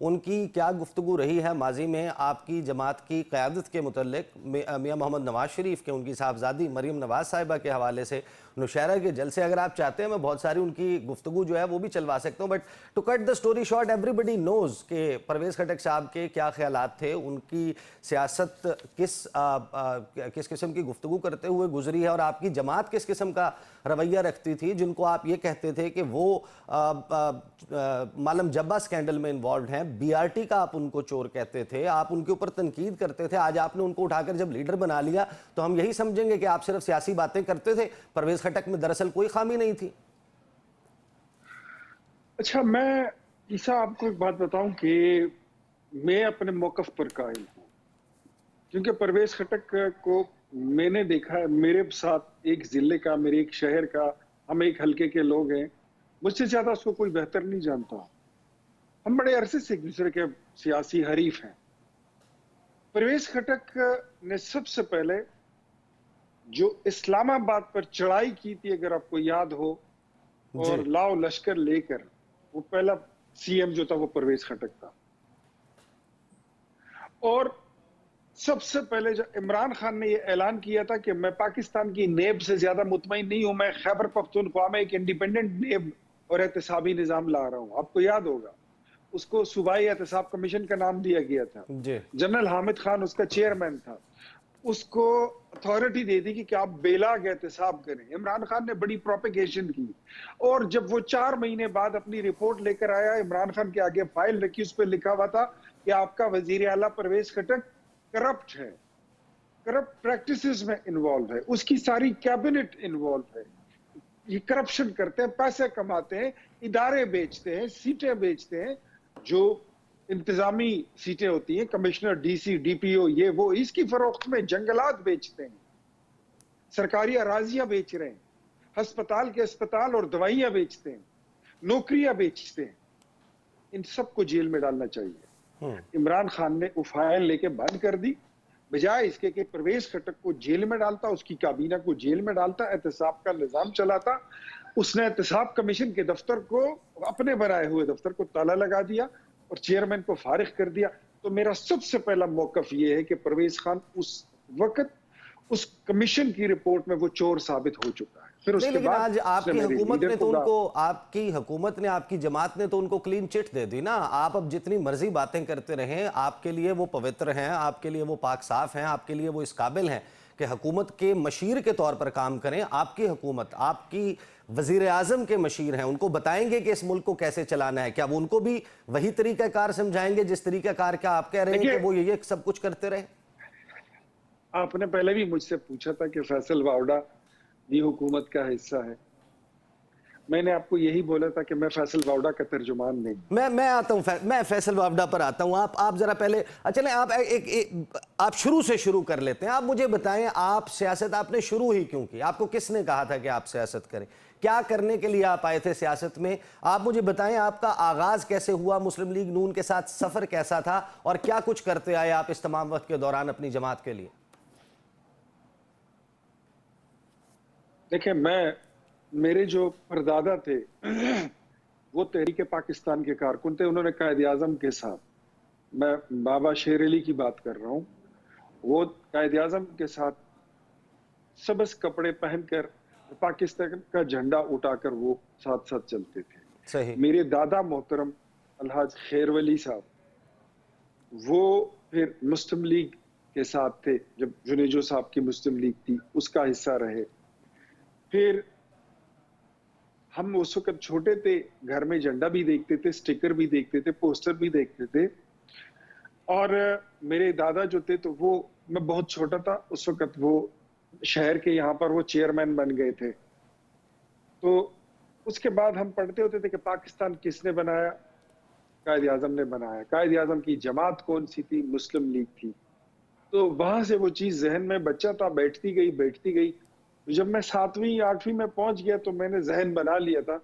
ان کی کیا گفتگو رہی ہے ماضی میں آپ کی جماعت کی قیادت کے متعلق میاں محمد نواز شریف کے ان کی صاحبزادی مریم نواز صاحبہ کے حوالے سے نوشہرہ کے جلسے اگر آپ چاہتے ہیں میں بہت ساری ان کی گفتگو جو ہے وہ بھی چلوا سکتا ہوں، but to cut the story short everybody knows کہ پرویز خٹک صاحب کے کیا خیالات تھے، ان کی سیاست کس قسم کی گفتگو کرتے ہوئے گزری ہے اور آپ کی جماعت کس قسم کا رویہ رکھتی تھی، جن کو آپ یہ کہتے تھے کہ وہ مالم جبہ سکینڈل میں انوالوڈ ہیں، بی آر ٹی کا آپ ان کو چور کہتے تھے، آپ ان کے اوپر تنقید کرتے تھے، آج آپ نے ان کو اٹھا کر جب لیڈر بنا لیا تو ہم یہی سمجھیں گے کہ آپ صرف سیاسی باتیں کرتے تھے، پرویز خٹک میں دراصل کوئی خامی نہیں تھی؟ اچھا، میں عیسیٰ آپ کو ایک بات بتاؤں کہ میں اپنے موقف پر قائم ہوں، کیونکہ پرویز خٹک کو میں نے دیکھا ہے، میرے ساتھ ایک ضلع کا، میرے ایک شہر کا، ہم ایک حلقے کے لوگ ہیں، مجھ سے زیادہ اس کو کوئی بہتر نہیں جانتا، ہم بڑے عرصے سے ایک دوسرے کے سیاسی حریف ہیں۔ پرویز خٹک نے سب سے پہلے جو اسلام آباد پر چڑھائی کی تھی، اگر آپ کو یاد ہو، اور لاؤ لشکر لے کر، وہ پہلا سی ایم جو تھا وہ پرویز خٹک تھا، اور سب سے پہلے جو عمران خان نے یہ اعلان کیا تھا کہ میں پاکستان کی نیب سے زیادہ مطمئن نہیں ہوں، میں خیبر پختونخوا میں ایک انڈیپینڈنٹ نیب اور احتسابی نظام لا رہا ہوں، آپ کو یاد ہوگا اس کو صوبائی احتساب کمیشن کا نام دیا گیا تھا، جنرل حامد خان اس کا چیئرمین تھا، اس کو اتھارٹی دے دی کہ آپ بیلاگ احتساب کریں۔ عمران خان نے بڑی پروپیگیشن کی، اور جب وہ 4 مہینے بعد اپنی رپورٹ لے کر آیا، عمران خان کے آگے فائل رکھی، اس پہ لکھا ہوا تھا کہ آپ کا وزیر اعلیٰ پرویز خٹک کرپٹ ہے، کرپٹ پریکٹسز میں انوالو ہے، اس کی ساری کیبنٹ انوالو ہے، یہ کرپشن کرتے ہیں، پیسے کماتے ہیں، ادارے بیچتے ہیں، سیٹیں بیچتے ہیں، جو انتظامی سیٹیں ہوتی ہیں، commissioner, D C, D P O, یہ وہ، اس کی فروخت میں جنگلات بیچتے ہیں، سرکاری اراضیاں بیچ رہے ہیں، ہسپتال کے اسپتال اور دوائیاں بیچتے ہیں، نوکریاں بیچتے ہیں، ان سب کو جیل میں ڈالنا چاہیے۔ عمران خان نے وہ فائل لے کے بند کر دی، بجائے اس کے کہ پرویز خٹک کو جیل میں ڈالتا، اس کی کابینہ کو جیل میں ڈالتا، احتساب کا نظام چلاتا، اس نے احتساب کمیشن کے دفتر کو، اپنے بنائے ہوئے دفتر کو تالا لگا دیا اور چیئرمین کو فارغ کر دیا۔ تو میرا سب سے پہلا موقف یہ ہے کہ پرویز خان اس وقت اس کمیشن کی رپورٹ میں وہ چور ثابت ہو چکا ہے۔ پھر اس کے لیکن بعد آج آپ کی حکومت نے تو ان کو، آپ کی حکومت نے، آپ کی جماعت نے تو ان کو کلین چٹ دے دی نا، آپ اب جتنی مرضی باتیں کرتے رہیں، آپ کے لیے وہ پوتر ہیں، آپ کے لیے وہ پاک صاف ہیں، آپ کے لیے وہ اس قابل ہیں کہ حکومت کے مشیر کے طور پر کام کریں۔ آپ کی حکومت، آپ کی وزیر اعظم کے مشیر ہیں، ان کو بتائیں گے کہ اس ملک کو کیسے چلانا ہے، کیا وہ ان کو بھی وہی طریقہ کار سمجھائیں گے جس طریقہ کار کا آپ کہہ رہے ہیں کہ وہ یہ سب کچھ کرتے رہے؟ آپ نے پہلے بھی مجھ سے پوچھا تھا کہ فیصل واوڈا بھی حکومت کا حصہ ہے، میں نے آپ کو یہی بولا تھا کہ میں فیصل واوڈا کا ترجمان نہیں۔ میں آتا ہوں، میں فیصل واوڈا پر آتا ہوں، آپ ذرا پہلے چلیں، آپ شروع سے شروع کر لیتے ہیں، آپ مجھے بتائیں آپ سیاست آپ نے شروع ہی کیوں کی؟ آپ کو کس نے کہا تھا کہ آپ سیاست کریں؟ کیا کرنے کے لیے آپ آئے تھے سیاست میں؟ آپ مجھے بتائیں آپ کا آغاز کیسے ہوا، مسلم لیگ نون کے ساتھ سفر کیسا تھا، اور کیا کچھ کرتے آئے آپ اس تمام وقت کے دوران اپنی جماعت کے لیے؟ دیکھیں، میرے جو پردادا تھے وہ تحریک پاکستان کے کارکن تھے، انہوں نے قائد اعظم کے ساتھ، میں بابا شیر علی کی بات کر رہا ہوں، وہ قائد اعظم کے ساتھ سبز کپڑے پہن کر پاکستان کا جھنڈا اٹھا کر وہ ساتھ ساتھ چلتے تھے۔ صحیح۔ میرے دادا محترم الحاج خیر ولی صاحب، وہ پھر مسلم لیگ کے ساتھ تھے، جب جنیجو صاحب کی مسلم لیگ تھی اس کا حصہ رہے۔ پھر ہم اس وقت چھوٹے تھے، گھر میں جھنڈا بھی دیکھتے تھے، سٹیکر بھی دیکھتے تھے، پوسٹر بھی دیکھتے تھے، اور میرے دادا جو تھے تو وہ، میں بہت چھوٹا تھا اس وقت، وہ شہر کے یہاں پر وہ چیئرمین بن گئے تھے۔ تو اس کے بعد ہم پڑھتے ہوتے تھے کہ پاکستان کس نے بنایا؟ قائد اعظم نے بنایا۔ قائد اعظم کی جماعت کون سی تھی؟ مسلم لیگ تھی۔ تو وہاں سے وہ چیز ذہن میں، بچہ تھا، بیٹھتی گئی۔ جب میں 7ویں 8ویں میں پہنچ گیا تو میں نے ذہن بنا لیا تھا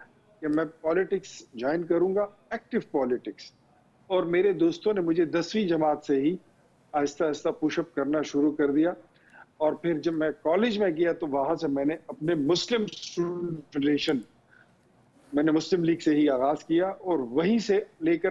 کہ میں پالیٹکس جوائن کروں گا، ایکٹیو پالیٹکس، اور میرے دوستوں نے مجھے 10ویں جماعت سے ہی آہستہ آہستہ پش اپ کرنا شروع کر دیا، اور پھر جب میں کالج میں گیا تو وہاں سے میں نے اپنے مسلم اسٹوڈنٹ فیڈریشن، میں نے مسلم لیگ سے ہی آغاز کیا، اور وہیں سے لے کر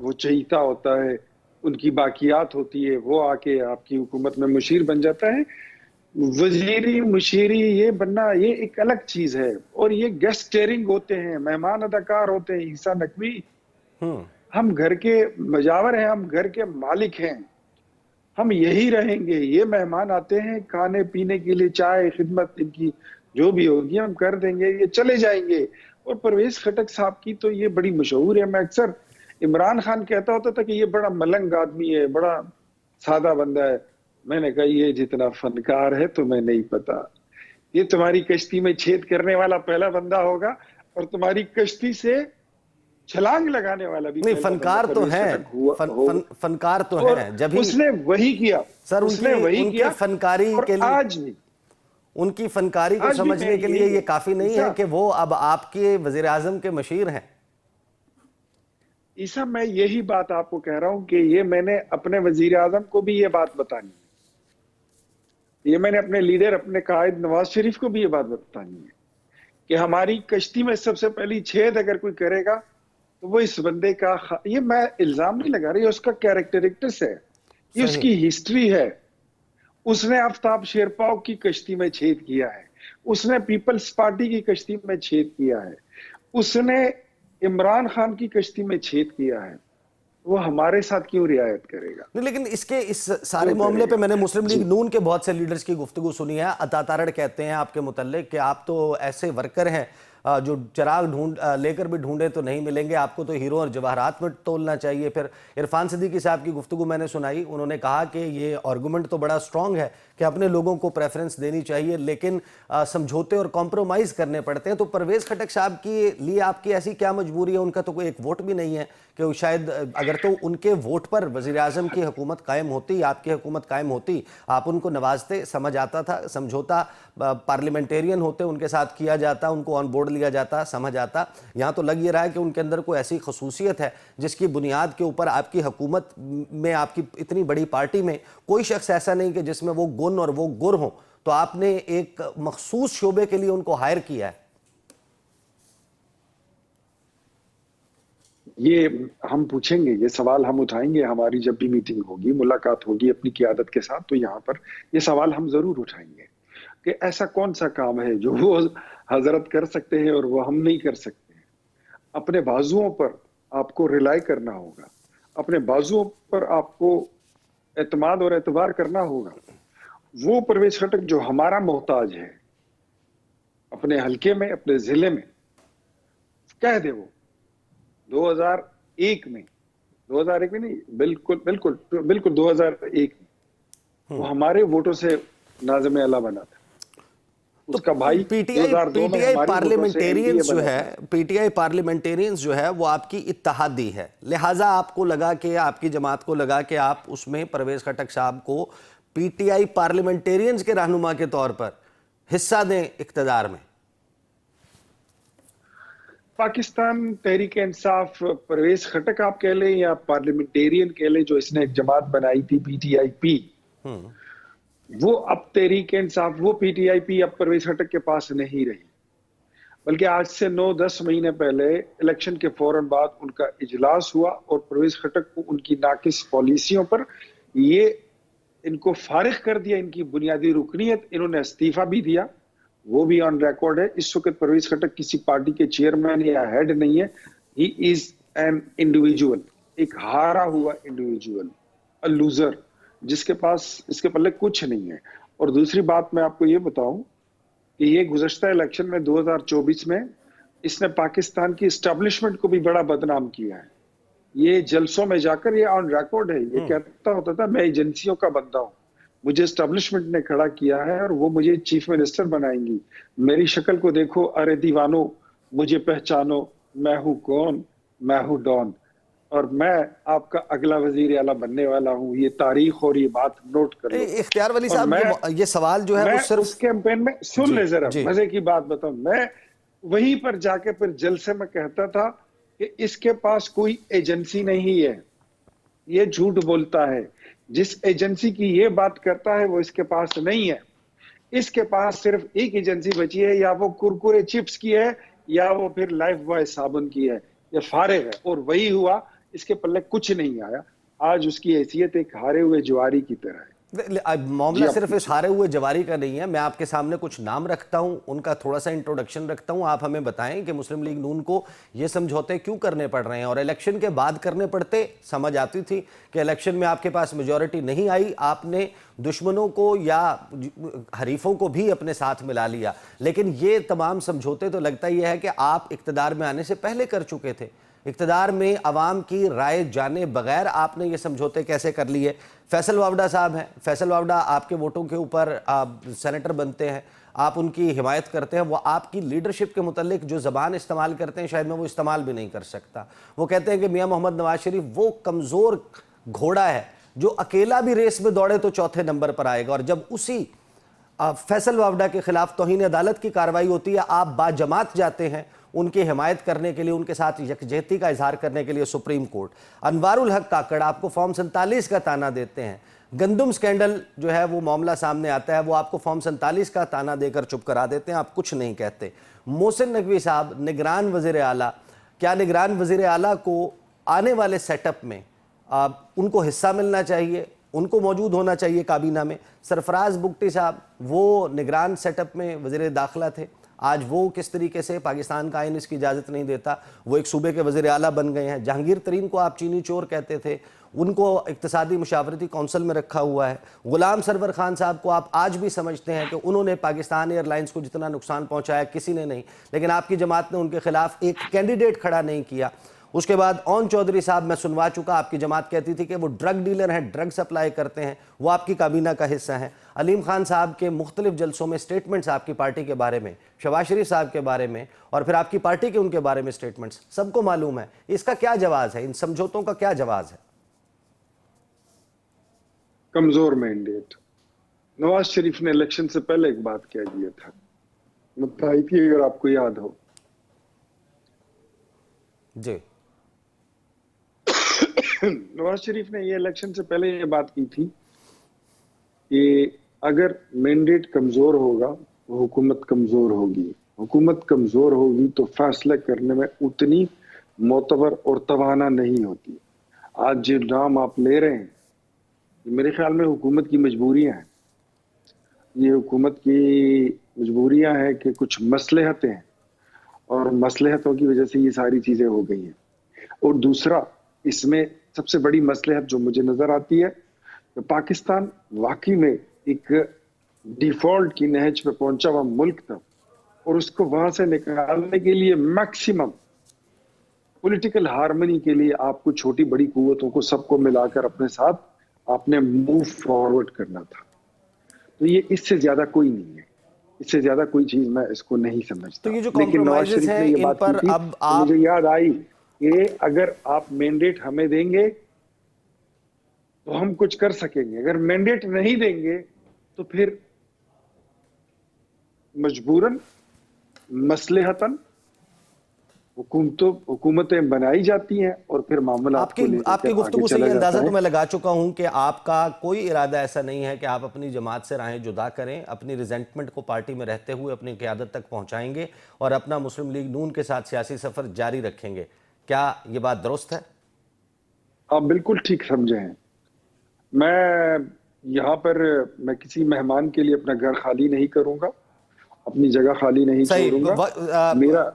وہ چہیتا ہوتا ہے, ان کی باقیات ہوتی ہے, وہ آ کے آپ کی حکومت میں مشیر بن جاتا ہے. وزیری مشیری یہ بننا یہ ایک الگ چیز ہے, اور یہ گیسٹ ٹیئرنگ ہوتے ہیں, مہمان اداکار ہوتے ہیں. عیسیٰ نقوی, ہم گھر کے مجاور ہیں, ہم گھر کے مالک ہیں, ہم یہی رہیں گے. یہ مہمان آتے ہیں کھانے پینے کے لیے, چائے خدمت ان کی جو بھی ہوگی ہم کر دیں گے, یہ چلے جائیں گے. اور پرویز خٹک صاحب کی تو یہ بڑی مشہور ہے. میں اکثر عمران خان کہتا ہوتا تھا کہ یہ بڑا ملنگ آدمی ہے, بڑا سادہ بندہ ہے. میں نے کہا یہ جتنا فنکار ہے تمہیں نہیں پتا, یہ تمہاری کشتی میں چھید کرنے والا پہلا بندہ ہوگا, اور تمہاری کشتی سے چھلانگ لگانے والا بھی نہیں, پہلا فنکار بندہ تو پرویز ہیں, خٹک ہوگا. فنکار تو اور ہیں. جب ہی اس نے وہی کیا, سر اس نے وہی ان کی کیا. فنکاری اور کے لیے, آج بھی ان کی فنکاری کو آج بھی سمجھنے کے لیے یہی یہ کافی نہیں ہے کہ وہ اب آپ کے وزیر اعظم کے مشیر ہیں. عیسیٰ, میں یہی بات آپ کو کہہ رہا ہوں کہ یہ میں نے اپنے وزیر اعظم کو بھی یہ بات بتانی ہے, یہ میں نے اپنے لیڈر اپنے قائد نواز شریف کو بھی یہ بات بتانی ہے کہ ہماری کشتی میں سب سے پہلی چھید اگر کوئی کرے گا تو وہ اس بندے کا یہ میں الزام نہیں لگا رہا, یہ اس کا کیریکٹرسٹکس ہے, یہ اس صحیح. کی ہسٹری ہے. اس نے آفتاب شیرپاؤ کی کشتی میں چھید کیا ہے, اس نے پیپلز پارٹی کی کشتی میں چھید کیا ہے, اس نے عمران خان کی کشتی میں چھید کیا ہے. وہ ہمارے ساتھ کیوں رعایت کرے گا؟ نہیں, لیکن اس سارے کیوں معاملے کرے پہ گا؟ میں نے مسلم جی, لیگ نون کے بہت سے لیڈرز کی گفتگو سنی ہے. عطا تارڑ کہتے ہیں آپ کے متعلق کہ آپ تو ایسے ورکر ہیں جو چراغ لے کر بھی ڈھونڈے تو نہیں ملیں گے, آپ کو تو ہیرو اور جواہرات میں تولنا چاہیے. پھر عرفان صدیقی صاحب کی گفتگو میں نے سنائی, انہوں نے کہا کہ یہ آرگومنٹ تو بڑا سٹرونگ ہے کہ اپنے لوگوں کو پریفرنس دینی چاہیے, لیکن سمجھوتے اور کمپرومائز کرنے پڑتے ہیں. تو پرویز خٹک صاحب کے لیے آپ کی ایسی کیا مجبوری ہے؟ ان کا تو کوئی ایک ووٹ بھی نہیں ہے کہ شاید اگر تو ان کے ووٹ پر وزیر اعظم کی حکومت قائم ہوتی, آپ کی حکومت قائم ہوتی, آپ ان کو نوازتے, سمجھ آتا تھا, سمجھوتا پارلیمنٹیرین ہوتے, ان کے ساتھ کیا جاتا, ان کو آن بورڈ لیا جاتا, سمجھ آتا. یہاں تو لگ یہ رہا ہے کہ ان کے اندر کوئی ایسی خصوصیت ہے جس کی بنیاد کے اوپر آپ کی حکومت میں, آپ کی اتنی بڑی پارٹی میں کوئی شخص ایسا نہیں کہ جس میں وہ گن اور وہ گر ہوں, تو آپ نے ایک مخصوص شعبے کے لیے ان کو ہائر کیا ہے. یہ ہم پوچھیں گے, یہ سوال ہم اٹھائیں گے ہماری جب بھی میٹنگ ہوگی, ملاقات ہوگی اپنی قیادت کے ساتھ, تو یہاں پر یہ سوال ہم ضرور اٹھائیں گے کہ ایسا کون سا کام ہے جو وہ حضرت کر سکتے ہیں اور وہ ہم نہیں کر سکتے ہیں. اپنے بازوؤں پر آپ کو ریلائی کرنا ہوگا, اپنے بازوؤں پر آپ کو اعتماد اور اعتبار کرنا ہوگا. وہ پرویز خٹک جو ہمارا محتاج ہے اپنے حلقے میں, اپنے ضلع میں, کہہ دے وہ 2001 میں نہیں, بالکل 2001 میں وہ ہمارے ووٹوں سے ناظم اعلیٰ بنا تھا. اس کا بھائی پی ٹی 2002 میں آئی ہماری ووٹوں سے پارلیمنٹیرینز MPA جو بنا ہے, تھا. پی ٹی آئی پارلیمنٹیرینز جو ہے وہ آپ کی اتحادی ہے, لہٰذا آپ کو لگا کہ آپ کی جماعت کو لگا کہ آپ اس میں پرویز خٹک صاحب کو پی ٹی آئی پارلیمنٹیرینز کے رہنما کے طور پر حصہ دیں اقتدار میں. پاکستان تحریک انصاف, پرویز خٹک آپ کہہ لیں یا پارلیمنٹیرین کہہ لیں, جو اس نے ایک جماعت بنائی تھی PTIP, وہ اب تحریک انصاف, وہ PTIP اب پرویز خٹک کے پاس نہیں رہی, بلکہ آج سے 9-10 مہینے پہلے الیکشن کے فوراً بعد ان کا اجلاس ہوا, اور پرویز خٹک کو ان کی ناقص پالیسیوں پر یہ ان کو فارغ کر دیا, ان کی بنیادی رکنیت, انہوں نے استعفیٰ بھی دیا, وہ بھی آن ریکارڈ ہے. اس وقت پرویز خٹک کسی پارٹی کے چیئرمین یا ہیڈ نہیں ہے, ہی از این انڈیویجول, ایک ہارا ہوا انڈیویجول, اے لوزر, جس کے پاس اس کے پلے کچھ نہیں ہے. اور دوسری بات میں آپ کو یہ بتاؤں کہ یہ گزشتہ الیکشن میں 2024 میں اس نے پاکستان کی اسٹیبلشمنٹ کو بھی بڑا بدنام کیا ہے. یہ جلسوں میں جا کر, یہ آن ریکارڈ ہے, یہ کہتا ہوتا تھا میں ایجنسیوں کا بندہ ہوں, مجھے اسٹیبلشمنٹ نے کھڑا کیا ہے اور وہ مجھے چیف منسٹر بنائیں گی, میری شکل کو دیکھو, ارے دیوانو مجھے پہچانو, میں ہوں کون, میں ہوں ڈان, اور میں آپ کا اگلا وزیر اعلیٰ بننے والا ہوں. یہ تاریخ اور یہ بات نوٹ کر لو. اختیار ولی اور صاحب, یہ سوال جو ہے وہ صرف اس کیمپین میں, سن لے ذرا جی مزے کی بات بتاؤں, میں وہیں پر جا کے پھر جلسے میں کہتا تھا کہ اس کے پاس کوئی ایجنسی نہیں ہے, یہ جھوٹ بولتا ہے, جس ایجنسی کی یہ بات کرتا ہے وہ اس کے پاس نہیں ہے. اس کے پاس صرف ایک ایجنسی بچی ہے, یا وہ کرکرے چپس کی ہے یا وہ پھر لائف بوائے صابن کی ہے, یہ فارغ ہے. اور وہی ہوا, اس کے پلے کچھ نہیں آیا. آج اس کی حیثیت ایک ہارے ہوئے جواری کی طرح ہے. معاملہ صرف اس ہارے ہوئے جواری کا نہیں ہے. میں آپ کے سامنے کچھ نام رکھتا ہوں, ان کا تھوڑا سا انٹروڈکشن رکھتا ہوں, آپ ہمیں بتائیں کہ مسلم لیگ نون کو یہ سمجھوتے کیوں کرنے پڑ رہے ہیں, اور الیکشن کے بعد کرنے پڑتے. سمجھ آتی تھی کہ الیکشن میں آپ کے پاس میجورٹی نہیں آئی, آپ نے دشمنوں کو یا حریفوں کو بھی اپنے ساتھ ملا لیا, لیکن یہ تمام سمجھوتے تو لگتا یہ ہے کہ آپ اقتدار میں آنے سے پہلے کر چکے تھے. اقتدار میں عوام کی رائے جانے بغیر آپ نے یہ سمجھوتے کیسے کر لیے؟ فیصل وابڈا صاحب ہیں, فیصل وابڈا آپ کے ووٹوں کے اوپر سینیٹر بنتے ہیں, آپ ان کی حمایت کرتے ہیں, وہ آپ کی لیڈرشپ کے متعلق جو زبان استعمال کرتے ہیں شاید میں وہ استعمال بھی نہیں کر سکتا. وہ کہتے ہیں کہ میاں محمد نواز شریف وہ کمزور گھوڑا ہے جو اکیلا بھی ریس میں دوڑے تو چوتھے نمبر پر آئے گا, اور جب اسی فیصل وابڈا کے خلاف توہین عدالت کی کارروائی ہوتی ہے آپ باجماعت جاتے ہیں ان کی حمایت کرنے کے لیے, ان کے ساتھ یکجہتی کا اظہار کرنے کے لیے سپریم کورٹ. انوار الحق کاکڑ آپ کو فارم 47 کا تانا دیتے ہیں, گندم سکینڈل جو ہے وہ معاملہ سامنے آتا ہے, وہ آپ کو فارم 47 کا تانا دے کر چپ کرا دیتے ہیں, آپ کچھ نہیں کہتے. محسن نقوی صاحب نگران وزیر اعلیٰ, کیا نگران وزیر اعلیٰ کو آنے والے سیٹ اپ میں ان کو حصہ ملنا چاہیے, ان کو موجود ہونا چاہیے کابینہ میں؟ سرفراز بگٹی صاحب وہ نگران سیٹ اپ میں وزیر داخلہ تھے, آج وہ کس طریقے سے, پاکستان کا آئین اس کی اجازت نہیں دیتا, وہ ایک صوبے کے وزیر اعلیٰ بن گئے ہیں. جہانگیر ترین کو آپ چینی چور کہتے تھے, ان کو اقتصادی مشاورتی کونسل میں رکھا ہوا ہے. غلام سرور خان صاحب کو آپ آج بھی سمجھتے ہیں کہ انہوں نے پاکستان ایئر لائنز کو جتنا نقصان پہنچایا کسی نے نہیں, لیکن آپ کی جماعت نے ان کے خلاف ایک کینڈیڈیٹ کھڑا نہیں کیا. اس کے بعد اون چودھری صاحب میں سنوا چکا, آپ کی جماعت کہتی تھی کہ وہ ڈرگ ڈیلر ہیں, ڈرگ سپلائی کرتے ہیں, وہ آپ کی کابینہ کا حصہ ہیں. علیم خان صاحب کے مختلف جلسوں میں سٹیٹمنٹس آپ کی پارٹی کے بارے میں, شہباز شریف صاحب کے بارے میں, اور پھر آپ کی پارٹی کے ان کے بارے میں سٹیٹمنٹس سب کو معلوم ہے. اس کا کیا جواز ہے, ان سمجھوتوں کا کیا جواز ہے؟ کمزور مینڈیٹ. نواز شریف نے الیکشن سے پہلے ایک بات کہہ دیا تھا, متحدی تھی اگر آپ کو یاد ہو. جی, نواز شریف نے یہ الیکشن سے پہلے یہ بات کی تھی کہ اگر مینڈیٹ کمزور ہوگا تو حکومت کمزور ہوگی, حکومت کمزور ہوگی تو فیصلے کرنے میں اتنی معتبر اور توانا نہیں ہوتی. آج جو نام آپ لے رہے ہیں میرے خیال میں حکومت کی مجبوریاں ہیں. یہ حکومت کی مجبوریاں ہیں کہ کچھ مصلحتیں ہیں, اور مصلحتوں کی وجہ سے یہ ساری چیزیں ہو گئی ہیں. اور دوسرا اس میں سب سے بڑی مصلحت جو مجھے نظر آتی ہے کہ پاکستان واقعی میں ایک ڈیفالٹ کی نہج پہ پہنچا ہوا ملک تھا, اور اس کو وہاں سے نکالنے کے لیے میکسیمم پولیٹیکل ہارمنی کے لیے آپ کو چھوٹی بڑی قوتوں کو سب کو ملا کر اپنے ساتھ آپ نے موو فارورڈ کرنا تھا. تو یہ اس سے زیادہ کوئی نہیں ہے, اس سے زیادہ کوئی چیز میں اس کو نہیں سمجھتا. تو یہ جو لیکن نواز کمپرومائزز شریف ہیں نے یہ ان بات پر کی تھی اب تو آپ مجھے یاد آئی کہ اگر آپ مینڈیٹ ہمیں دیں گے تو ہم کچھ کر سکیں گے, اگر مینڈیٹ نہیں دیں گے تو پھر مجبوراً مصلحتاً حکومتیں بنائی جاتی ہیں اور پھر معاملات کو لے آپ کر کی آگے گفتگو سے چلا یہ جاتا اندازہ ہے. تو میں لگا چکا ہوں کہ آپ کا کوئی ارادہ ایسا نہیں ہے کہ آپ اپنی جماعت سے راہیں جدا کریں, اپنی ریزنٹمنٹ کو پارٹی میں رہتے ہوئے اپنی قیادت تک پہنچائیں گے اور اپنا مسلم لیگ نون کے ساتھ سیاسی سفر جاری رکھیں گے. کیا یہ بات درست ہے؟ آپ بالکل ٹھیک سمجھے ہیں. میں یہاں پر میں کسی مہمان کے لیے اپنا گھر خالی نہیں کروں گا, اپنی جگہ خالی نہیں چھوڑوں گا.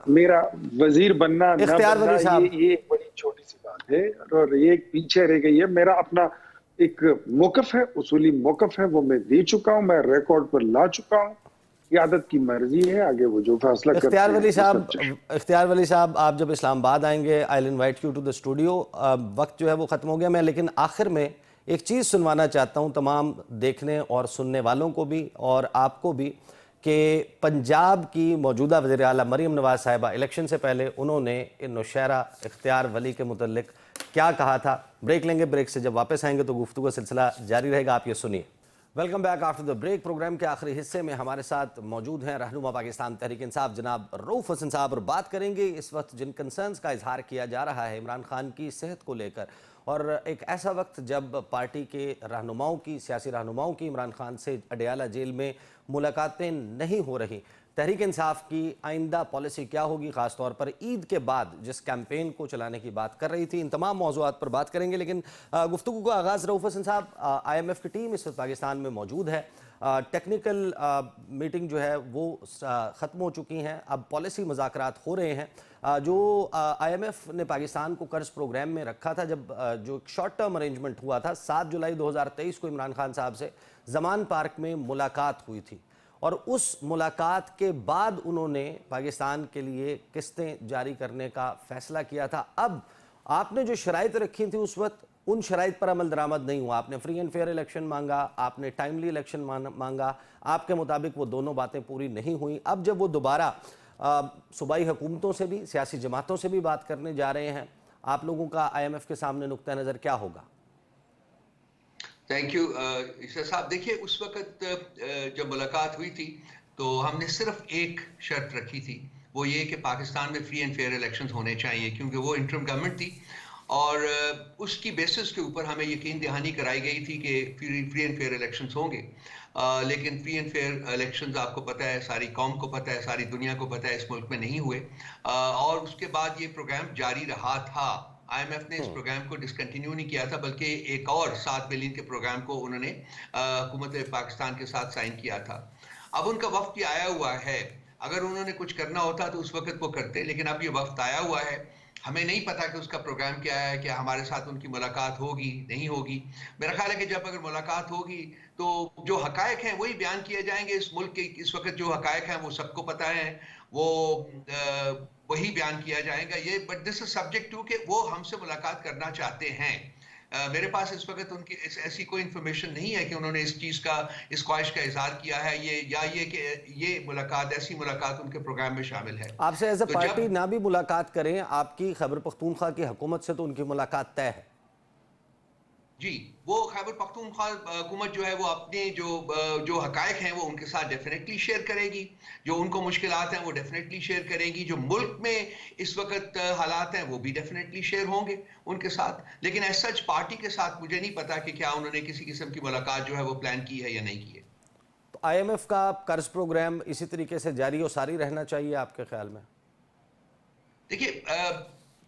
میرا وزیر بننا نہ اختیار بننا ولی صاحب, یہ بڑی چھوٹی سی بات ہے, اور یہ پیچھے رہ گئی ہے. میرا اپنا ایک موقف ہے, اصولی موقف ہے, وہ میں دے چکا ہوں, میں ریکارڈ پر لا چکا ہوں. قیادت کی مرضی ہے, آگے وہ جو فیصلہ کرتے ہیں وہ سب چاہیے. اختیار ولی صاحب, آپ جب اسلام آباد آئیں گے I will invite you to the studio. وقت جو ہے وہ ختم ہو گیا, میں لیکن آخر میں ایک چیز سنوانا چاہتا ہوں تمام دیکھنے اور سننے والوں کو بھی اور آپ کو بھی, کہ پنجاب کی موجودہ وزیر اعلیٰ مریم نواز صاحبہ الیکشن سے پہلے انہوں نے نوشہرہ اختیار ولی کے متعلق کیا کہا تھا. بریک لیں گے, بریک سے جب واپس آئیں گے تو گفتگو کا سلسلہ جاری رہے گا, آپ یہ سنیے. Welcome back after the break. Programme کے آخری حصے میں ہمارے ساتھ موجود ہیں رہنما پاکستان تحریک انصاف جناب رؤوف حسن صاحب, اور بات کریں گے اس وقت جن کنسرنز کا اظہار کیا جا رہا ہے عمران خان کی صحت کو لے کر, اور ایک ایسا وقت جب پارٹی کے رہنماؤں کی سیاسی رہنماؤں کی عمران خان سے اڈیالہ جیل میں ملاقاتیں نہیں ہو رہی، تحریک انصاف کی آئندہ پالیسی کیا ہوگی؟ خاص طور پر عید کے بعد جس کیمپین کو چلانے کی بات کر رہی تھی، ان تمام موضوعات پر بات کریں گے، لیکن گفتگو کا آغاز رؤوف حسن صاحب، آئی ایم ایف کی ٹیم اس وقت پاکستان میں موجود ہے، ٹیکنیکل میٹنگ جو ہے وہ ختم ہو چکی ہیں، اب پالیسی مذاکرات ہو رہے ہیں۔ جو آئی ایم ایف نے پاکستان کو قرض پروگرام میں رکھا تھا، جب جو شارٹ ٹرم ارینجمنٹ ہوا تھا 7 جولائی 2023 کو عمران خان صاحب سے زمان پارک میں ملاقات ہوئی تھی، اور اس ملاقات کے بعد انہوں نے پاکستان کے لیے قسطیں جاری کرنے کا فیصلہ کیا تھا۔ اب آپ نے جو شرائط رکھی تھیں اس وقت، ان شرائط پر عمل درآمد نہیں ہوا، آپ نے فری اینڈ فیئر الیکشن مانگا، آپ نے ٹائملی الیکشن مانگا، آپ کے مطابق وہ دونوں باتیں پوری نہیں ہوئیں۔ اب جب وہ دوبارہ صوبائی حکومتوں سے بھی، سیاسی جماعتوں سے بھی بات کرنے جا رہے ہیں، آپ لوگوں کا آئی ایم ایف کے سامنے نقطہ نظر کیا ہوگا؟ تھینک یو عیسیٰ صاحب۔ دیکھیے اس وقت جب ملاقات ہوئی تھی تو ہم نے صرف ایک شرط رکھی تھی، وہ یہ کہ پاکستان میں فری اینڈ فیئر الیکشنز ہونے چاہیے، کیونکہ وہ انٹرم گورنمنٹ تھی، اور اس کی بیسس کے اوپر ہمیں یقین دہانی کرائی گئی تھی کہ فری اینڈ فیئر الیکشنز ہوں گے۔ لیکن فری اینڈ فیئر الیکشنز آپ کو پتہ ہے، ساری قوم کو پتہ ہے، ساری دنیا کو پتہ ہے، اس ملک میں نہیں ہوئے، اور اس کے بعد یہ پروگرام جاری رہا تھا۔ آئی ایم ایف نے اس پروگرام کو ڈسکنٹینیو نہیں کیا تھا، بلکہ ایک اور 7 بلین کے پروگرام کو انہوں نے حکومت پاکستان کے ساتھ سائن کیا تھا۔ اب ان کا وقت یہ آیا ہوا ہے، اگر انہوں نے کچھ کرنا ہوتا تو اس وقت وہ کرتے، لیکن اب یہ وقت آیا ہوا ہے، ہمیں نہیں پتا کہ اس کا پروگرام کیا ہے، کہ ہمارے ساتھ ان کی ملاقات ہوگی نہیں ہوگی۔ میرا خیال ہے کہ جب اگر ملاقات ہوگی تو جو حقائق ہیں وہی بیان کیے جائیں گے۔ اس ملک کے اس وقت جو حقائق ہیں وہ سب کو پتہ ہے، وہ وہی بیان کیا جائے گا۔ یہ but this is subject to کہ وہ ہم سے ملاقات کرنا چاہتے ہیں۔ میرے پاس اس وقت ان کی ایسی کوئی انفارمیشن نہیں ہے کہ انہوں نے اس چیز کا، اس خواہش کا اظہار کیا ہے، یہ کہ یہ ملاقات، ایسی ملاقات ان کے پروگرام میں شامل ہے۔ آپ سے ایز اے پارٹی نہ بھی ملاقات کریں، آپ کی خیبر پختونخوا کی حکومت سے تو ان کی ملاقات طے ہے؟ جی، وہ خیبر پختونخوا حکومت جو ہے وہ اپنے جو حقائق ہیں وہ ان کے ساتھ ڈیفینیٹلی شیئر کرے گی، جو ان کو مشکلات ہیں وہ ڈیفینیٹلی شیئر کرے گی، جو ملک میں اس وقت حالات ہیں وہ بھی ڈیفینیٹلی شیئر ہوں گے ان کے ساتھ۔ لیکن ایز سچ پارٹی کے ساتھ مجھے نہیں پتا کہ کیا انہوں نے کسی قسم کی ملاقات جو ہے وہ پلان کی ہے یا نہیں کی ہے۔ تو آئی ایم ایف کا قرض پروگرام اسی طریقے سے جاری و ساری رہنا چاہیے آپ کے خیال میں؟ دیکھیے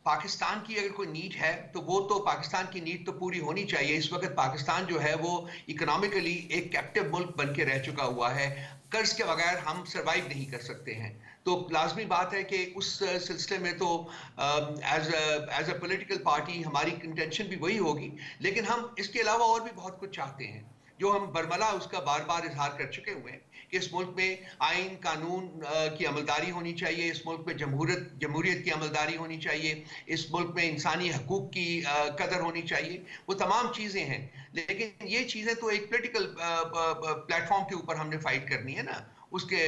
پاکستان کی اگر کوئی نیڈ ہے تو وہ تو پاکستان کی نیڈ تو پوری ہونی چاہیے۔ اس وقت پاکستان جو ہے وہ اکنامکلی ایک کیپٹو ملک بن کے رہ چکا ہوا ہے، قرض کے بغیر ہم سروائیو نہیں کر سکتے ہیں۔ تو لازمی بات ہے کہ اس سلسلے میں تو ایز اے پولیٹیکل پارٹی ہماری انٹینشن بھی وہی ہوگی، لیکن ہم اس کے علاوہ اور بھی بہت کچھ چاہتے ہیں، جو ہم برملا اس کا بار بار اظہار کر چکے ہوئے ہیں کہ اس ملک میں آئین قانون کی عملداری ہونی چاہیے، اس ملک میں جمہوریت کی عملداری ہونی چاہیے، اس ملک میں انسانی حقوق کی قدر ہونی چاہیے۔ وہ تمام چیزیں ہیں، لیکن یہ چیزیں تو ایک پولیٹیکل پلیٹ فارم کے اوپر ہم نے فائٹ کرنی ہے نا۔ اس کے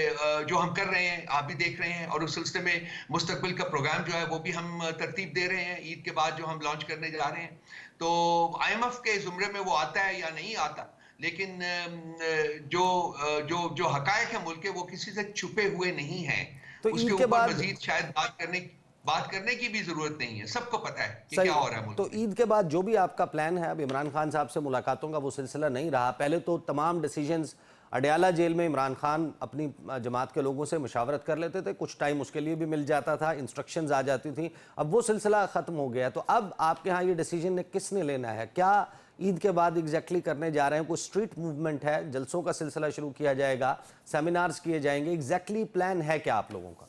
جو ہم کر رہے ہیں آپ بھی دیکھ رہے ہیں، اور اس سلسلے میں مستقبل کا پروگرام جو ہے وہ بھی ہم ترتیب دے رہے ہیں عید کے بعد جو ہم لانچ کرنے جا رہے ہیں۔ تو آئی ایم ایف کے زمرے میں وہ آتا ہے یا نہیں آتا، لیکن جو حقائق ہیں ملک کے وہ کسی سے چھپے ہوئے نہیں ہیں۔ تو اس کے عید کے اوپر بعد مزید شاید بات کرنے کی بھی ضرورت نہیں ہے، سب کو پتہ ہے کہ کیا ہو رہا ہے ملک۔ تو عید کے بعد جو بھی آپ کا پلان ہے، اب عمران خان صاحب سے ملاقاتوں کا وہ سلسلہ نہیں رہا، پہلے تو تمام ڈیسیجنز اڈیالہ جیل میں عمران خان اپنی جماعت کے لوگوں سے مشاورت کر لیتے تھے، کچھ ٹائم اس کے لیے بھی مل جاتا تھا، انسٹرکشنز آ جاتی تھیں، اب وہ سلسلہ ختم ہو گیا۔ تو اب آپ کے ہاں یہ ڈیسیجن کس نے لینا ہے؟ کیا عید کے بعد ایگزیکٹلی کرنے جا رہے ہیں؟ کوئی اسٹریٹ موومنٹ ہے، جلسوں کا سلسلہ شروع کیا جائے گا، سیمینارز کیے جائیں گے، ایگزیکٹلی پلان ہے کیا آپ لوگوں کا؟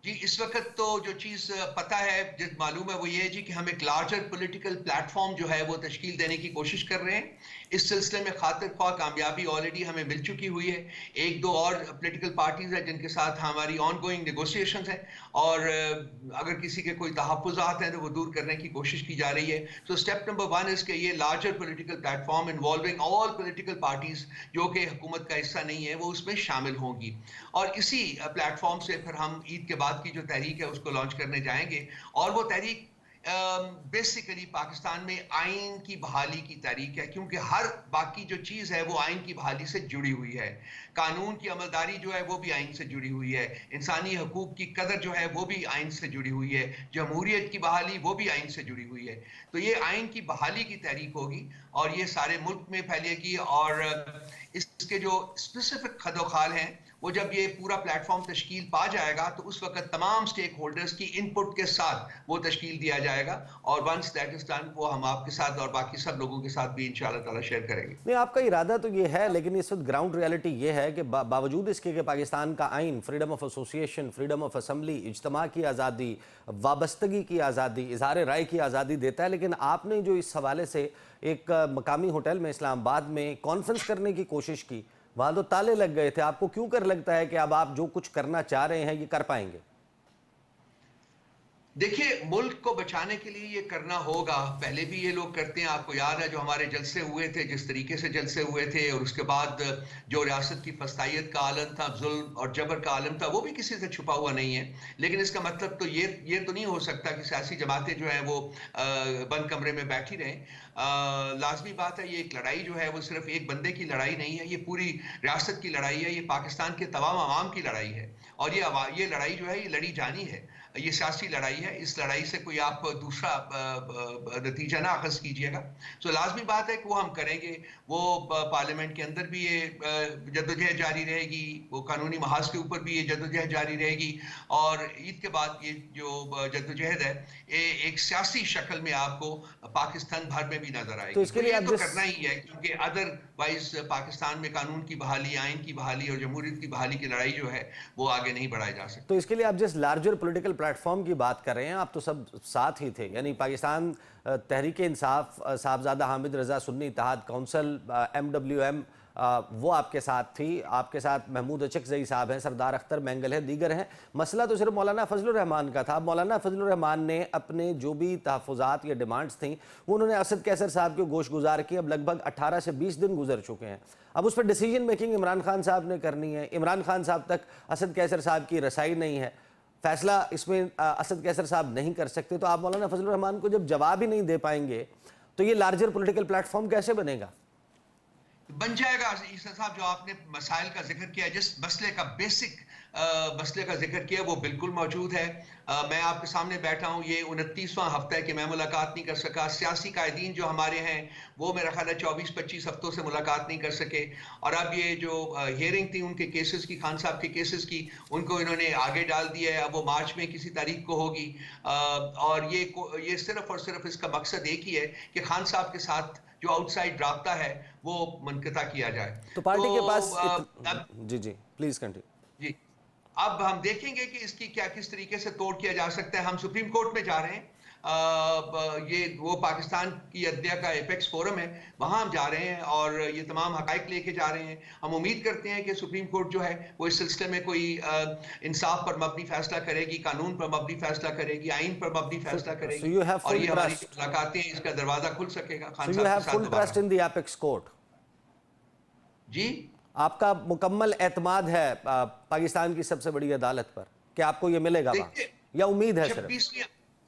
جی اس وقت تو جو چیز پتہ ہے، جو معلوم ہے وہ یہ ہے جی کہ ہم ایک لارجر پولیٹیکل پلیٹ فارم جو ہے وہ تشکیل دینے کی کوشش کر رہے ہیں۔ اس سلسلے میں خاطر خواہ کامیابی آلریڈی ہمیں مل چکی ہوئی ہے۔ 1-2 اور پولیٹیکل پارٹیز ہیں جن کے ساتھ ہماری آن گوئنگ نیگوسیشنز ہیں، اور اگر کسی کے کوئی تحفظات ہیں تو وہ دور کرنے کی کوشش کی جا رہی ہے۔ تو اسٹیپ نمبر 1 اس کہ یہ larger political plate form involving all political parties جو کہ حکومت کا حصہ نہیں ہے وہ اس میں شامل ہوں گی، اور اسی پلیٹ فارم سے پھر ہم عید کے بعد کی جو تحریک ہے اس کو لانچ کرنے جائیں گے۔ اور وہ تحریک بیسیکلی پاکستان میں آئین کی بحالی کی تحریک ہے، کیونکہ ہر باقی جو چیز ہے وہ آئین کی بحالی سے جڑی ہوئی ہے. قانون کی عملداری جو ہے وہ بھی آئین سے جڑی ہوئی ہے، انسانی حقوق کی قدر جو ہے وہ بھی آئین سے جڑی ہوئی ہے، جمہوریت کی بحالی وہ بھی آئین سے جڑی ہوئی ہے. تو یہ آئین کی بحالی کی تحریک ہوگی اور یہ سارے ملک میں پھیلے گی، اور اس کے جو اسپیسیفک خد و خال ہیں وہ جب یہ پورا پلیٹ فارم تشکیل پا جائے گا تو اس وقت تمام سٹیک ہولڈرز کی ان پٹ کے ساتھ وہ تشکیل دیا جائے گا، اور ونس دیٹ از ڈن وہ ہم آپ کے ساتھ اور باقی سب لوگوں کے ساتھ بھی انشاءاللہ تعالی شیئر کریں گے. نہیں، آپ کا ارادہ تو یہ ہے، لیکن اس وقت گراؤنڈ ریالٹی یہ ہے کہ باوجود اس کے کہ پاکستان کا آئین freedom of association, freedom of assembly, اجتماع کی آزادی، وابستگی کی آزادی، اظہار رائے کی آزادی دیتا ہے، لیکن آپ نے جو اس حوالے سے ایک مقامی ہوٹل میں اسلام آباد میں کانفرنس کرنے کی کوشش کی، وہاں تو تالے لگ گئے تھے. آپ کو کیوں کر لگتا ہے کہ اب آپ جو کچھ کرنا چاہ رہے ہیں یہ کر پائیں گے؟ دیکھیے، ملک کو بچانے کے لیے یہ کرنا ہوگا. پہلے بھی یہ لوگ کرتے ہیں، آپ کو یاد ہے جو ہمارے جلسے ہوئے تھے، جس طریقے سے جلسے ہوئے تھے، اور اس کے بعد جو ریاست کی پستائیت کا عالم تھا، ظلم اور جبر کا عالم تھا، وہ بھی کسی سے چھپا ہوا نہیں ہے. لیکن اس کا مطلب تو یہ تو نہیں ہو سکتا کہ سیاسی جماعتیں جو ہیں وہ بند کمرے میں بیٹھی رہیں. لازمی بات ہے، یہ ایک لڑائی جو ہے وہ صرف ایک بندے کی لڑائی نہیں ہے، یہ پوری ریاست کی لڑائی ہے، یہ پاکستان کے تمام عوام کی لڑائی ہے، اور یہ لڑائی جو ہے یہ لڑی جانی ہے، یہ سیاسی لڑائی ہے. اس لڑائی سے کوئی آپ دوسرا نتیجہ نہ اخذ کیجئے گا. تو لازمی بات ہے کہ وہ ہم کریں گے. وہ پارلیمنٹ کے اندر بھی یہ جدوجہد جاری رہے گی، وہ قانونی محاذ کے اوپر بھی یہ جدوجہد جاری رہے گی، اور عید کے بعد یہ جو جدوجہد ہے یہ ایک سیاسی شکل میں آپ کو پاکستان بھر میں بھی نظر آئے تو گی. اس کے لیے یہ آپ تو کرنا ہی ہے، کیونکہ ادر وائز پاکستان میں قانون کی بحالی، آئین کی بحالی اور جمہوریت کی بحالی کی لڑائی جو ہے وہ آگے نہیں بڑھائی جا سکتی. تو اس کے لیے آپ جس لارجر پولیٹیکل پلیٹ فارم کی بات کر رہے ہیں، آپ تو سب ساتھ ہی تھے، یعنی پاکستان تحریک انصاف، صاحبزادہ حامد رضا سنی اتحاد کونسل، MWM، وہ آپ کے ساتھ تھی. آپ کے ساتھ محمود اچکزئی صاحب ہیں، سردار اختر مینگل ہیں، دیگر ہیں. مسئلہ تو صرف مولانا فضل الرحمان کا تھا. مولانا فضل الرحمان نے اپنے جو بھی تحفظات یا ڈیمانڈز تھیں وہ انہوں نے اسد کیسر صاحب کو گوش گزار کی. اب لگ بھگ 18 سے 20 دن گزر چکے ہیں. اب اس پر ڈیسیجن میکنگ عمران خان صاحب نے کرنی ہے. عمران خان صاحب تک اسد کیسر صاحب کی رسائی نہیں ہے، فیصلہ اس میں اسد کیسر صاحب نہیں کر سکتے. تو آپ مولانا فضل الرحمان کو جب جواب ہی نہیں دے پائیں گے تو یہ لارجر پولیٹیکل پلیٹ فارم کیسے بنے گا؟ بن جائے گا. عیسیٰ صاحب، جو آپ نے مسائل کا ذکر کیا، جس مسئلے کا بیسک مسئلے کا ذکر کیا وہ بالکل موجود ہے. میں آپ کے سامنے بیٹھا ہوں، یہ 29واں ہفتہ ہے کہ میں ملاقات نہیں کر سکا. سیاسی قائدین جو ہمارے ہیں وہ میرا خیال ہے 24-25 ہفتوں سے ملاقات نہیں کر سکے، اور اب یہ جو ہیئرنگ تھی ان کے کیسز کی، خان صاحب کے کیسز کی، ان کو انہوں نے آگے ڈال دیا ہے. اب وہ مارچ میں کسی تاریخ کو ہوگی، اور یہ صرف اور صرف اس کا مقصد ایک ہی ہے کہ خان صاحب کے ساتھ جو آؤٹ سائڈ رابطہ ہے وہ منقطع کیا جائے. تو پارٹی کے پاس جی پلیز کنٹینیو. جی، اب ہم دیکھیں گے کہ اس کی کس طریقے سے توڑ کیا جا سکتا ہے. ہم سپریم کورٹ میں جا رہے ہیں، یہ وہ پاکستان کی عدلیہ کا ایپیکس فورم ہے، وہاں ہم جا رہے ہیں اور یہ تمام حقائق لے کے جا رہے ہیں. ہم امید کرتے ہیں کہ سپریم کورٹ جو ہے وہ اس سلسلے میں کوئی انصاف پر مبنی فیصلہ کرے گی، قانون پر مبنی فیصلہ کرے گی، آئین پر مبنی فیصلہ کرے گی، اور یہ ہماری ملاقاتیں اس کا دروازہ کھل سکے گا خان صاحب کے ساتھ دوبارہ. جی، آپ کا مکمل اعتماد ہے پاکستان کی سب سے بڑی عدالت پر کہ آپ کو یہ ملے گا وہاں، یا امید ہے صرف؟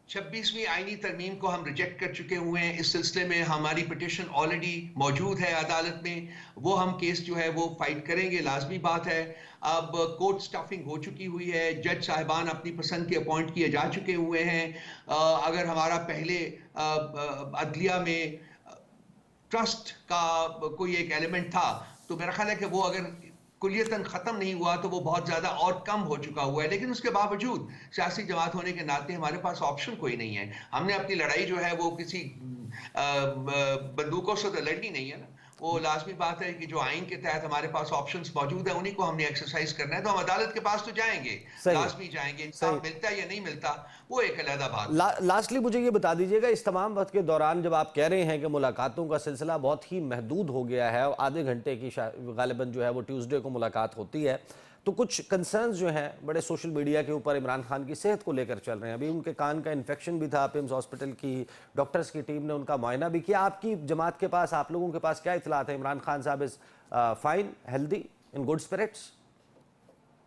26ویں آئینی ترمیم کو ہم ریجیکٹ کر چکے ہوئے ہیں. اس سلسلے میں ہماری پٹیشن آلریڈی موجود ہے عدالت میں، وہ ہم کیس جو ہے وہ فائٹ کریں گے، لازمی بات ہے. اب کورٹ سٹافنگ ہو چکی ہوئی ہے، جج صاحبان اپنی پسند کے اپوائنٹ کیے جا چکے ہوئے ہیں. اگر ہمارا پہلے عدلیہ میں ٹرسٹ کا کوئی ایک ایلیمنٹ تھا تو میرا خیال ہے کہ وہ اگر کلیتاً ختم نہیں ہوا تو وہ بہت زیادہ اور کم ہو چکا ہوا ہے. لیکن اس کے باوجود سیاسی جماعت ہونے کے ناطے ہمارے پاس آپشن کوئی نہیں ہے. ہم نے اپنی لڑائی جو ہے وہ کسی بندوقوں سے تو لڑنی نہیں ہے نا. وہ لازمی بات ہے کہ جو آئین کے تحت ہمارے پاس آپشنز موجود ہیں انہی کو ہم نے ایکسرسائز کرنا ہے. تو ہم عدالت کے پاس تو جائیں گے، لازمی جائیں گے. انصاف ملتا ہے یا نہیں ملتا وہ ایک علیحدہ بات. لاسٹلی مجھے یہ بتا دیجئے گا، اس تمام وقت کے دوران جب آپ کہہ رہے ہیں کہ ملاقاتوں کا سلسلہ بہت ہی محدود ہو گیا ہے اور آدھے گھنٹے کی غالباً جو ہے وہ ٹیوزڈے کو ملاقات ہوتی ہے، تو کچھ کنسرنز جو ہیں بڑے سوشل میڈیا کے اوپر عمران خان کی صحت کو لے کر چل رہے ہیں. ابھی ان کے کان کا انفیکشن بھی تھا، پیمز ہاسپٹل کی ڈاکٹرز کی ٹیم نے ان کا معائنہ بھی کیا. آپ کی جماعت کے پاس، آپ لوگوں کے پاس کیا اطلاعات ہیں؟ عمران خان صاحب is fine, healthy, in good spirits?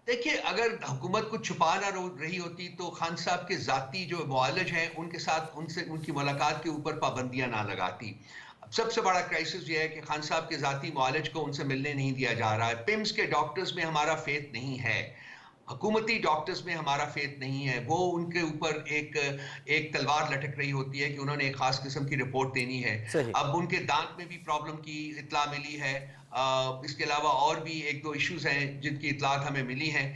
دیکھیے اگر حکومت کو چھپا نہ رہی ہوتی تو خان صاحب کے ذاتی جو معالج ہیں ان کے ساتھ ان کی ملاقات کے اوپر پابندیاں نہ لگاتی. اب سب سے بڑا کرائسس یہ ہے کہ خان صاحب کے ذاتی معالج کو ان سے ملنے نہیں دیا جا رہا ہے. پمس کے ڈاکٹرز میں ہمارا فیتھ نہیں ہے, حکومتی ڈاکٹرز میں ہمارا فیتھ نہیں ہے. وہ ان کے اوپر ایک تلوار لٹک رہی ہوتی ہے کہ انہوں نے ایک خاص قسم کی رپورٹ دینی ہے. صحیح. اب ان کے دانت میں بھی پرابلم کی اطلاع ملی ہے, اس کے علاوہ اور بھی ایک دو ایشوز ہیں جن کی اطلاعات ہمیں ملی ہیں.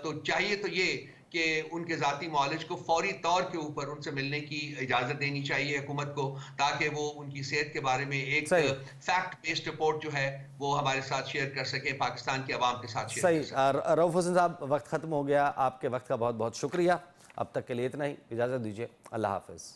تو چاہیے تو یہ کہ ان کے ذاتی معالج کو فوری طور کے اوپر ان سے ملنے کی اجازت دینی چاہیے حکومت کو, تاکہ وہ ان کی صحت کے بارے میں ایک صحیح. فیکٹ بیسڈ رپورٹ جو ہے وہ ہمارے ساتھ شیئر کر سکے, پاکستان کے عوام کے ساتھ شیئر کر صحیح. سکے. رؤف حسین صاحب, وقت ختم ہو گیا. آپ کے وقت کا بہت بہت شکریہ. اب تک کے لیے اتنا ہی, اجازت دیجیے. اللہ حافظ.